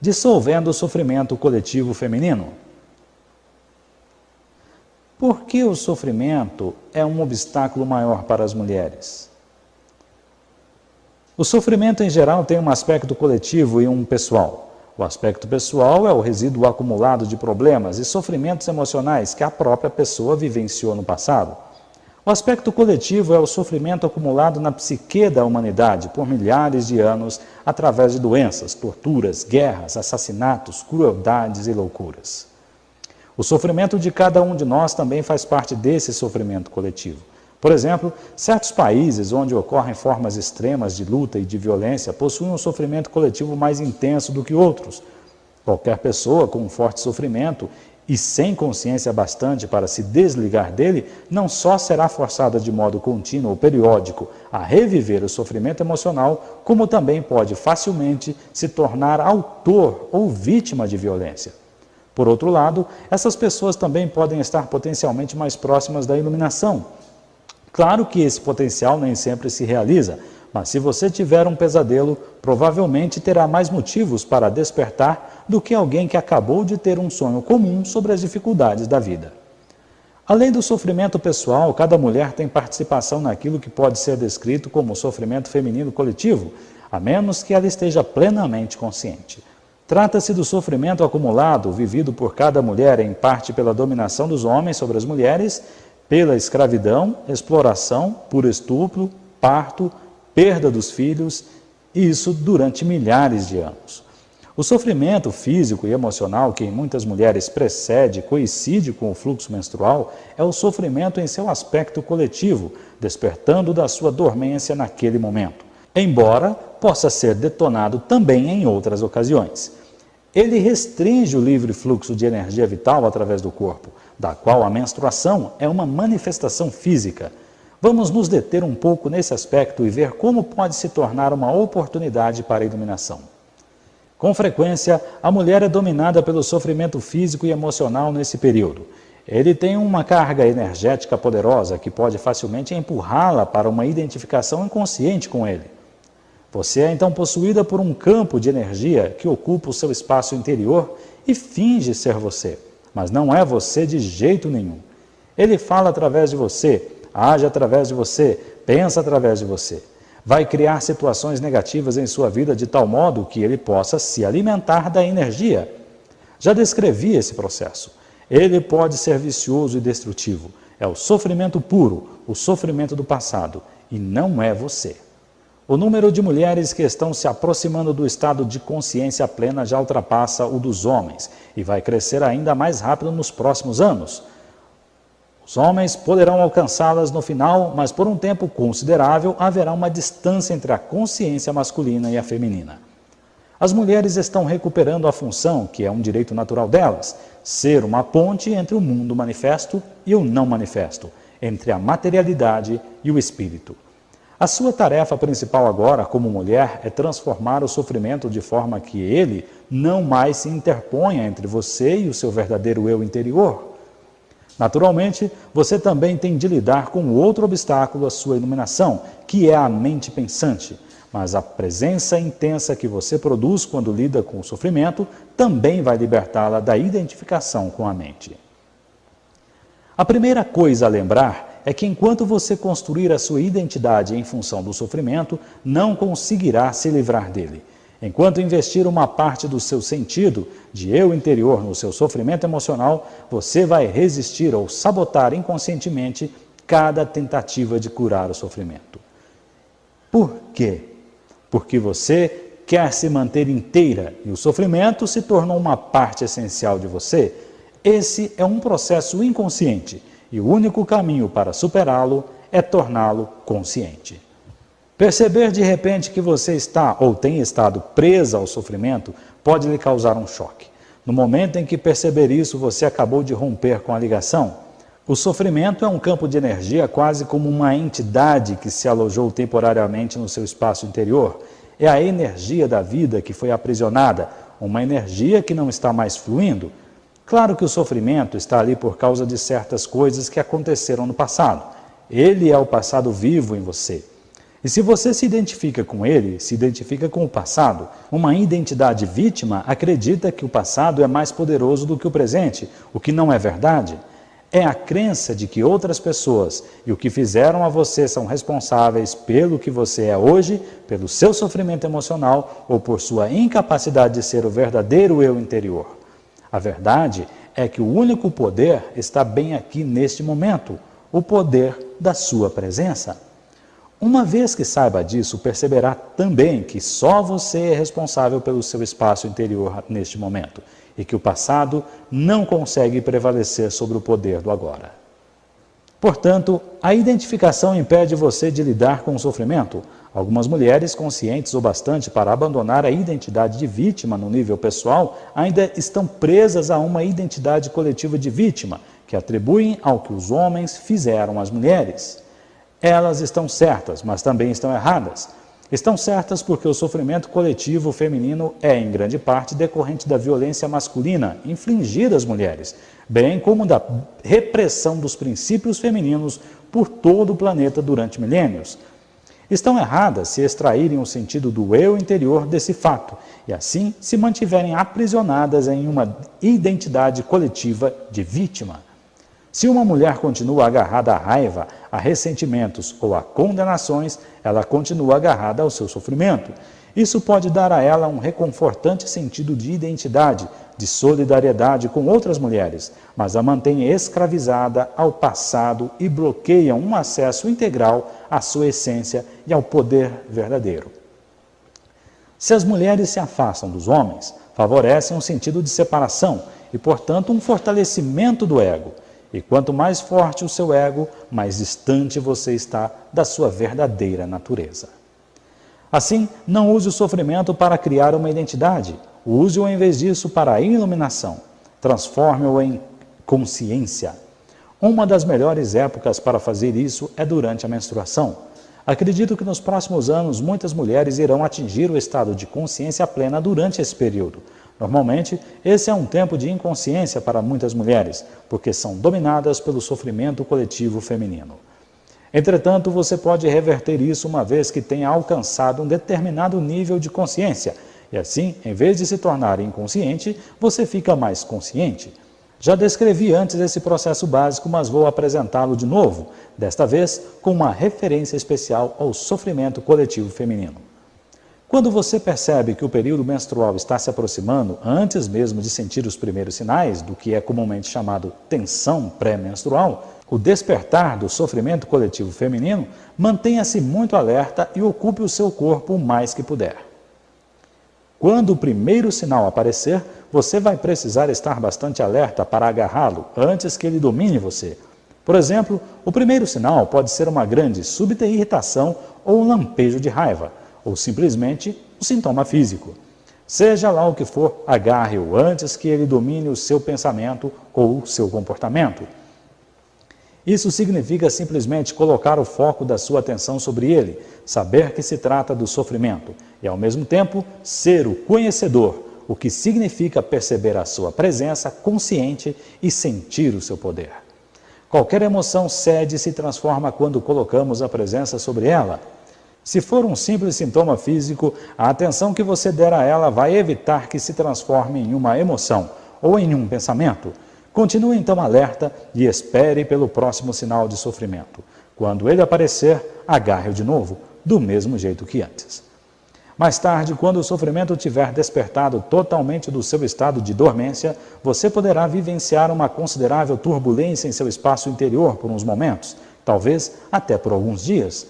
dissolvendo o sofrimento coletivo feminino. Por que o sofrimento é um obstáculo maior para as mulheres? O sofrimento em geral tem um aspecto coletivo e um pessoal. O aspecto pessoal é o resíduo acumulado de problemas e sofrimentos emocionais que a própria pessoa vivenciou no passado. O aspecto coletivo é o sofrimento acumulado na psique da humanidade por milhares de anos através de doenças, torturas, guerras, assassinatos, crueldades e loucuras. O sofrimento de cada um de nós também faz parte desse sofrimento coletivo. Por exemplo, certos países onde ocorrem formas extremas de luta e de violência possuem um sofrimento coletivo mais intenso do que outros. Qualquer pessoa com um forte sofrimento e sem consciência bastante para se desligar dele, não só será forçada de modo contínuo ou periódico a reviver o sofrimento emocional, como também pode facilmente se tornar autor ou vítima de violência. Por outro lado, essas pessoas também podem estar potencialmente mais próximas da iluminação. Claro que esse potencial nem sempre se realiza, mas se você tiver um pesadelo, provavelmente terá mais motivos para despertar do que alguém que acabou de ter um sonho comum sobre as dificuldades da vida. Além do sofrimento pessoal, cada mulher tem participação naquilo que pode ser descrito como sofrimento feminino coletivo, a menos que ela esteja plenamente consciente. Trata-se do sofrimento acumulado, vivido por cada mulher, em parte pela dominação dos homens sobre as mulheres, pela escravidão, exploração, por estupro, parto, perda dos filhos, e isso durante milhares de anos. O sofrimento físico e emocional que em muitas mulheres precede e coincide com o fluxo menstrual é o sofrimento em seu aspecto coletivo, despertando da sua dormência naquele momento, embora possa ser detonado também em outras ocasiões. Ele restringe o livre fluxo de energia vital através do corpo, da qual a menstruação é uma manifestação física. Vamos nos deter um pouco nesse aspecto e ver como pode se tornar uma oportunidade para a iluminação. Com frequência, a mulher é dominada pelo sofrimento físico e emocional nesse período. Ele tem uma carga energética poderosa que pode facilmente empurrá-la para uma identificação inconsciente com ele. Você é então possuída por um campo de energia que ocupa o seu espaço interior e finge ser você, mas não é você de jeito nenhum. Ele fala através de você, age através de você, pensa através de você. Vai criar situações negativas em sua vida de tal modo que ele possa se alimentar da energia. Já descrevi esse processo. Ele pode ser vicioso e destrutivo. É o sofrimento puro, o sofrimento do passado, e não é você. O número de mulheres que estão se aproximando do estado de consciência plena já ultrapassa o dos homens e vai crescer ainda mais rápido nos próximos anos. Os homens poderão alcançá-las no final, mas por um tempo considerável haverá uma distância entre a consciência masculina e a feminina. As mulheres estão recuperando a função, que é um direito natural delas, ser uma ponte entre o mundo manifesto e o não manifesto, entre a materialidade e o espírito. A sua tarefa principal agora, como mulher, é transformar o sofrimento de forma que ele não mais se interponha entre você e o seu verdadeiro eu interior. Naturalmente, você também tem de lidar com outro obstáculo à sua iluminação, que é a mente pensante. Mas a presença intensa que você produz quando lida com o sofrimento também vai libertá-la da identificação com a mente. A primeira coisa a lembrar é que enquanto você construir a sua identidade em função do sofrimento, não conseguirá se livrar dele. Enquanto investir uma parte do seu sentido de eu interior no seu sofrimento emocional, você vai resistir ou sabotar inconscientemente cada tentativa de curar o sofrimento. Por quê? Porque você quer se manter inteira e o sofrimento se tornou uma parte essencial de você. Esse é um processo inconsciente e o único caminho para superá-lo é torná-lo consciente. Perceber de repente que você está ou tem estado presa ao sofrimento pode lhe causar um choque. No momento em que perceber isso, você acabou de romper com a ligação. O sofrimento é um campo de energia quase como uma entidade que se alojou temporariamente no seu espaço interior. É a energia da vida que foi aprisionada, uma energia que não está mais fluindo. Claro que o sofrimento está ali por causa de certas coisas que aconteceram no passado. Ele é o passado vivo em você. E se você se identifica com ele, se identifica com o passado, uma identidade vítima acredita que o passado é mais poderoso do que o presente, o que não é verdade. É a crença de que outras pessoas e o que fizeram a você são responsáveis pelo que você é hoje, pelo seu sofrimento emocional ou por sua incapacidade de ser o verdadeiro eu interior. A verdade é que o único poder está bem aqui neste momento, o poder da sua presença. Uma vez que saiba disso, perceberá também que só você é responsável pelo seu espaço interior neste momento e que o passado não consegue prevalecer sobre o poder do agora. Portanto, a identificação impede você de lidar com o sofrimento. Algumas mulheres conscientes o bastante para abandonar a identidade de vítima no nível pessoal ainda estão presas a uma identidade coletiva de vítima, que atribuem ao que os homens fizeram às mulheres. Elas estão certas, mas também estão erradas. Estão certas porque o sofrimento coletivo feminino é, em grande parte, decorrente da violência masculina infligida às mulheres, bem como da repressão dos princípios femininos por todo o planeta durante milênios. Estão erradas se extraírem o sentido do eu interior desse fato e, assim, se mantiverem aprisionadas em uma identidade coletiva de vítima. Se uma mulher continua agarrada à raiva, a ressentimentos ou a condenações, ela continua agarrada ao seu sofrimento. Isso pode dar a ela um reconfortante sentido de identidade, de solidariedade com outras mulheres, mas a mantém escravizada ao passado e bloqueia um acesso integral à sua essência e ao poder verdadeiro. Se as mulheres se afastam dos homens, favorecem um sentido de separação e, portanto, um fortalecimento do ego. E quanto mais forte o seu ego, mais distante você está da sua verdadeira natureza. Assim, não use o sofrimento para criar uma identidade. Use-o, em vez disso, para a iluminação. Transforme-o em consciência. Uma das melhores épocas para fazer isso é durante a menstruação. Acredito que nos próximos anos muitas mulheres irão atingir o estado de consciência plena durante esse período. Normalmente, esse é um tempo de inconsciência para muitas mulheres, porque são dominadas pelo sofrimento coletivo feminino. Entretanto, você pode reverter isso uma vez que tenha alcançado um determinado nível de consciência, e assim, em vez de se tornar inconsciente, você fica mais consciente. Já descrevi antes esse processo básico, mas vou apresentá-lo de novo, desta vez com uma referência especial ao sofrimento coletivo feminino. Quando você percebe que o período menstrual está se aproximando, antes mesmo de sentir os primeiros sinais do que é comumente chamado tensão pré-menstrual, o despertar do sofrimento coletivo feminino, mantenha-se muito alerta e ocupe o seu corpo o mais que puder. Quando o primeiro sinal aparecer, você vai precisar estar bastante alerta para agarrá-lo antes que ele domine você. Por exemplo, o primeiro sinal pode ser uma grande súbita irritação ou um lampejo de raiva, ou simplesmente um sintoma físico. Seja lá o que for, agarre-o antes que ele domine o seu pensamento ou o seu comportamento. Isso significa simplesmente colocar o foco da sua atenção sobre ele, saber que se trata do sofrimento e, ao mesmo tempo, ser o conhecedor, o que significa perceber a sua presença consciente e sentir o seu poder. Qualquer emoção cede e se transforma quando colocamos a presença sobre ela. Se for um simples sintoma físico, a atenção que você der a ela vai evitar que se transforme em uma emoção ou em um pensamento. Continue então alerta e espere pelo próximo sinal de sofrimento. Quando ele aparecer, agarre-o de novo, do mesmo jeito que antes. Mais tarde, quando o sofrimento tiver despertado totalmente do seu estado de dormência, você poderá vivenciar uma considerável turbulência em seu espaço interior por uns momentos, talvez até por alguns dias.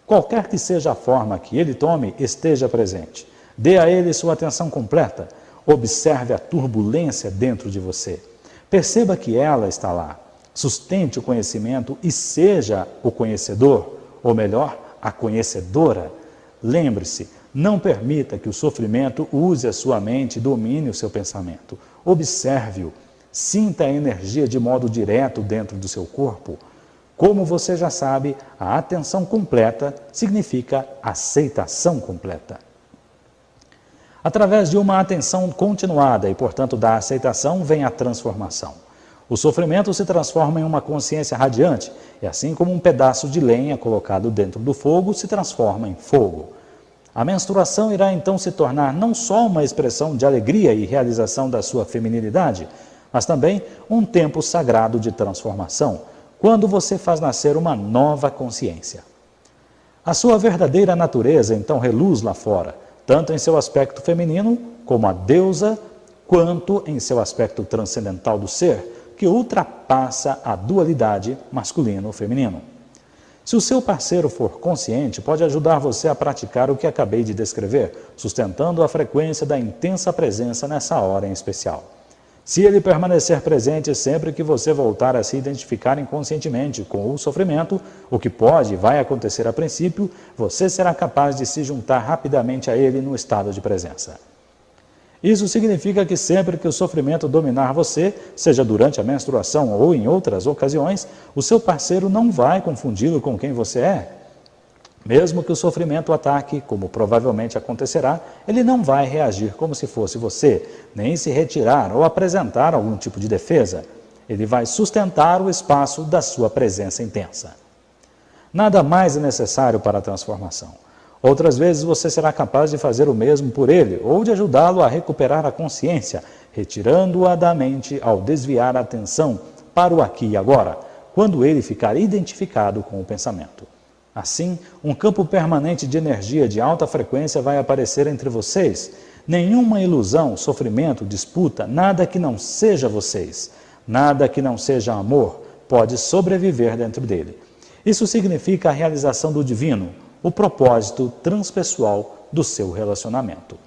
Qualquer que seja a forma que ele tome, esteja presente. Dê a ele sua atenção completa. Observe a turbulência dentro de você. Perceba que ela está lá. Sustente o conhecimento e seja o conhecedor, ou melhor, a conhecedora. Lembre-se, não permita que o sofrimento use a sua mente e domine o seu pensamento. Observe-o. Sinta a energia de modo direto dentro do seu corpo. Como você já sabe, a atenção completa significa aceitação completa. Através de uma atenção continuada e, portanto, da aceitação, vem a transformação. O sofrimento se transforma em uma consciência radiante, e assim como um pedaço de lenha colocado dentro do fogo se transforma em fogo. A menstruação irá então se tornar não só uma expressão de alegria e realização da sua feminilidade, mas também um tempo sagrado de transformação, quando você faz nascer uma nova consciência. A sua verdadeira natureza então reluz lá fora, tanto em seu aspecto feminino, como a deusa, quanto em seu aspecto transcendental do ser, que ultrapassa a dualidade masculino-feminino. Se o seu parceiro for consciente, pode ajudar você a praticar o que acabei de descrever, sustentando a frequência da intensa presença nessa hora em especial. Se ele permanecer presente sempre que você voltar a se identificar inconscientemente com o sofrimento, o que pode e vai acontecer a princípio, você será capaz de se juntar rapidamente a ele no estado de presença. Isso significa que sempre que o sofrimento dominar você, seja durante a menstruação ou em outras ocasiões, o seu parceiro não vai confundi-lo com quem você é. Mesmo que o sofrimento o ataque, como provavelmente acontecerá, ele não vai reagir como se fosse você, nem se retirar ou apresentar algum tipo de defesa. Ele vai sustentar o espaço da sua presença intensa. Nada mais é necessário para a transformação. Outras vezes você será capaz de fazer o mesmo por ele ou de ajudá-lo a recuperar a consciência, retirando-a da mente ao desviar a atenção para o aqui e agora, quando ele ficar identificado com o pensamento. Assim, um campo permanente de energia de alta frequência vai aparecer entre vocês. Nenhuma ilusão, sofrimento, disputa, nada que não seja vocês, nada que não seja amor, pode sobreviver dentro dele. Isso significa a realização do divino, o propósito transpessoal do seu relacionamento.